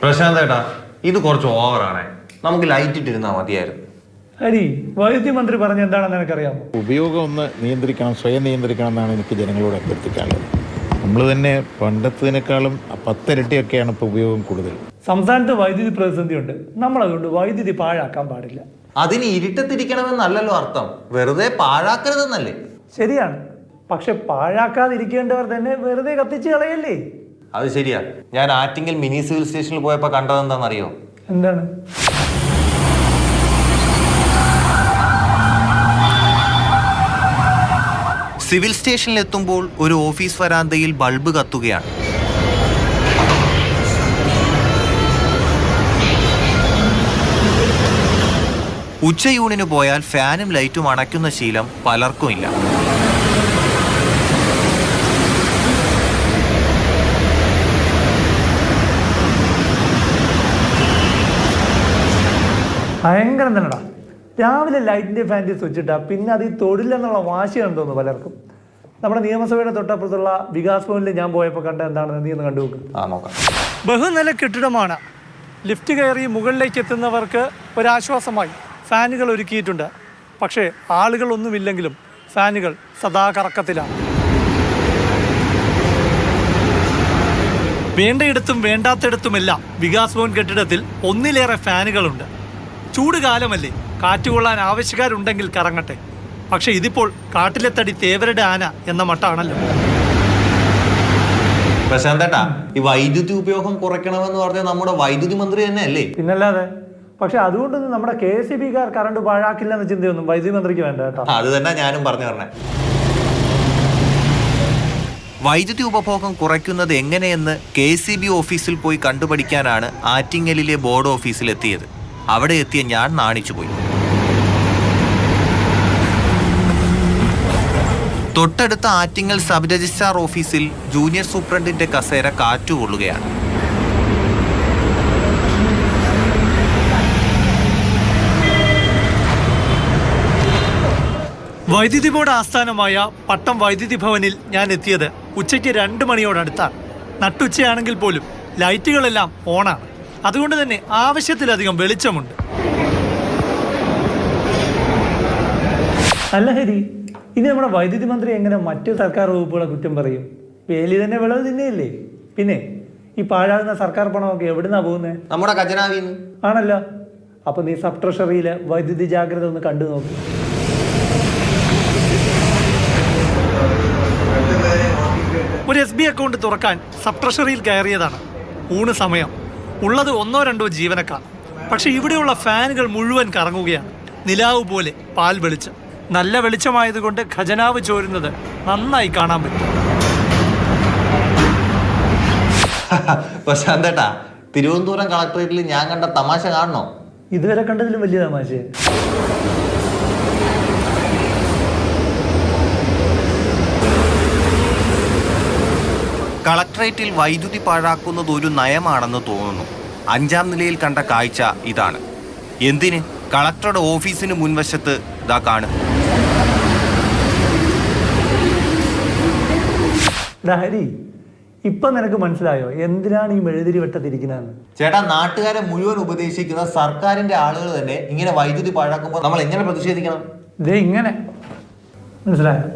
പ്രശാന്ത് ഏട്ടാ, ഇത് കുറച്ച് ഓവറാണ്. നമുക്ക് ലൈറ്റ് ഇട്ടിരുന്നാൽ മതിയായിരുന്നു. ഹരി, വൈദ്യുതി മന്ത്രി പറഞ്ഞ എന്താണെന്ന് എനിക്കറിയാമോ? ഉപയോഗം ഒന്ന് നിയന്ത്രിക്കണം, സ്വയം നിയന്ത്രിക്കണം എന്നാണ് എനിക്ക് ജനങ്ങളോട് അഭ്യർത്ഥിക്കാനുള്ളത്. നമ്മൾ തന്നെ പണ്ടത്തേക്കാളും 10 ഇരട്ടിയൊക്കെയാണ് ഇപ്പോൾ ഉപയോഗം കൂടുതൽ. സംസ്ഥാനത്ത് വൈദ്യുതി പ്രതിസന്ധിയുണ്ട്. നമ്മളതുകൊണ്ട് വൈദ്യുതി പാഴാക്കാൻ പാടില്ല. അതിന് ഇരുട്ടത്തിരിക്കണമെന്നല്ലല്ലോ അർത്ഥം, വെറുതെ പാഴാക്കരുതെന്നല്ലേ? ശരിയാണ്, പക്ഷെ പാഴാക്കാതിരിക്കേണ്ടവർ തന്നെ വെറുതെ കത്തിച്ച് കളയല്ലേ? അത് ശരിയാ. ഞാൻ ആറ്റിങ്ങൽ മിനി സിവിൽ സ്റ്റേഷനിൽ പോയപ്പോൾ കണ്ടതെന്താണെന്നറിയോ? എന്താണ്? സിവിൽ സ്റ്റേഷനിൽ എത്തുമ്പോൾ ഒരു ഓഫീസ് വരാന്തയിൽ ബൾബ് കത്തുകയാണ്. ഉച്ചയൂണിന് പോയാൽ ഫാനും ലൈറ്റും അണയ്ക്കുന്ന ശീലം പലർക്കും ഇല്ല. ഭയങ്കരം തന്നെടാ. രാവിലെ ലൈറ്റിൻ്റെ ഫാൻ്റെ സ്വിച്ച് ഇട്ടാൽ പിന്നെ അത് ഈ തൊഴിലെന്നുള്ള വാശിയാണ് തോന്നുന്നു പലർക്കും. നമ്മുടെ നിയമസഭയുടെ തൊട്ടപ്പുറത്തുള്ള വികാസ് ഭവനിൽ ഞാൻ പോയപ്പോൾ കണ്ട എന്താണെന്ന് നീ ഒന്ന് കണ്ടു നോക്ക്. ബഹുനില കെട്ടിടമാണ്. ലിഫ്റ്റ് കയറി മുകളിലേക്ക് എത്തുന്നവർക്ക് ഒരാശ്വാസമായി ഫാനുകൾ ഒരുക്കിയിട്ടുണ്ട്. പക്ഷേ ആളുകളൊന്നുമില്ലെങ്കിലും ഫാനുകൾ സദാ കറക്കത്തിലാണ്. വേണ്ടയിടത്തും വേണ്ടാത്തിടത്തുമെല്ലാം വികാസ് ഭവൻ കെട്ടിടത്തിൽ ഒന്നിലേറെ ഫാനുകളുണ്ട്. ചൂട് കാലമല്ലേ, കാറ്റുകൊള്ളാൻ ആവശ്യക്കാരുണ്ടെങ്കിൽ കറങ്ങട്ടെ. പക്ഷെ ഇതിപ്പോൾ കാട്ടിലെ തടി തേവരുടെ ആന എന്ന മട്ടാണല്ലോ. പ്രശാന്തേട്ടാ, ഈ വൈദ്യുതി ഉപയോഗം കുറയ്ക്കണമെന്ന് പറഞ്ഞ നമ്മുടെ വൈദ്യുതി മന്ത്രി തന്നെ അല്ലേ? പിന്നല്ലാതെ. പക്ഷെ അതുകൊണ്ടൊന്നും നമ്മുടെ KCB-കാർ കറണ്ട് പാഴാക്കില്ലെന്ന ചിന്തയൊന്നും വൈദ്യുതി മന്ത്രിക്ക് വേണ്ട കേട്ടോ. അത് തന്നെ ഞാനും പറഞ്ഞു പറഞ്ഞേ. വൈദ്യുതി ഉപഭോഗം കുറയ്ക്കുന്നത് എങ്ങനെയെന്ന് KCB ഓഫീസിൽ പോയി കണ്ടുപഠിക്കാനാണ് ആറ്റിങ്ങലിലെ ബോർഡ് ഓഫീസിലെത്തിയത്. അവിടെ എത്തിയ ഞാൻ നാണിച്ചുപോയി. തൊട്ടടുത്ത ആറ്റിങ്ങൽ സബ് രജിസ്ട്രാർ ഓഫീസിൽ ജൂനിയർ സൂപ്രണ്ടിന്റെ കസേര കാറ്റുകൊള്ളുകയാണ്. വൈദ്യുതി ബോർഡ് ആസ്ഥാനമായ പട്ടം വൈദ്യുതി ഭവനിൽ ഞാൻ എത്തിയത് ഉച്ചയ്ക്ക് 2 മണിയോടടുത്താണ്. നട്ടുച്ചയാണെങ്കിൽ പോലും ലൈറ്റുകളെല്ലാം ഓണാണ്. അതുകൊണ്ട് തന്നെ ആവശ്യത്തിലധികം വെളിച്ചമുണ്ട്. അല്ല ഹരി, ഇനി നമ്മുടെ വൈദ്യുതി മന്ത്രി എങ്ങനെ മറ്റു സർക്കാർ വകുപ്പുകളെ കുറ്റം പറയും? വേലി തന്നെ വിളവ് തിന്നെയല്ലേ. പിന്നെ ഈ പാഴാകുന്ന സർക്കാർ പണമൊക്കെ എവിടുന്നാ പോകുന്നത്? നമ്മുടെ ഖജനാവിന്ന് ആണല്ലോ. അപ്പൊ നീ സബ് ട്രഷറിയിലെ വൈദ്യുതി ജാഗ്രത ഒന്ന് കണ്ടു നോക്ക്. ഒരു SB അക്കൗണ്ട് തുറക്കാൻ സബ് ട്രഷറിയിൽ കയറിയതാണ്. ഊണ് സമയം. ഉള്ളത് 1-2 ജീവനക്കാർ. പക്ഷെ ഇവിടെയുള്ള ഫാനുകൾ മുഴുവൻ കറങ്ങുകയാണ്. നിലാവ് പോലെ പാൽ വെളിച്ചം. നല്ല വെളിച്ചമായതുകൊണ്ട് ഖജനാവ് ചോരുന്നത് നന്നായി കാണാൻ പറ്റും. പ്രശാന്തേട്ടാ, തിരുവനന്തപുരം കളക്ടറേറ്റിൽ ഞാൻ കണ്ട തമാശ കാണണോ? ഇതുവരെ കണ്ടതിലും വലിയ തമാശ. കളക്ടറേറ്റിൽ വൈദ്യുതി പാഴാക്കുന്നത് ഒരു നയമാണെന്ന് തോന്നുന്നു. 5-ാം നിലയിൽ കണ്ട കാഴ്ച ഇതാണ്. എന്തിന്? കളക്ടറുടെ ഓഫീസിന് മുൻവശത്ത് ഇതാ കാണും. ഹരി, ഇപ്പൊ നിനക്ക് മനസ്സിലായോ എന്തിനാണ് ഈ മെഴുതിരി വെട്ടത്തിരിക്കുന്നതെന്ന്? ചേട്ടാ, നാട്ടുകാരെ മുഴുവൻ ഉപദേശിക്കുന്ന സർക്കാരിന്റെ ആളുകൾ തന്നെ ഇങ്ങനെ വൈദ്യുതി പാഴാക്കുമ്പോൾ നമ്മൾ എങ്ങനെ പ്രതിഷേധിക്കണം? ഇതേ ഇങ്ങനെ മനസ്സിലായോ?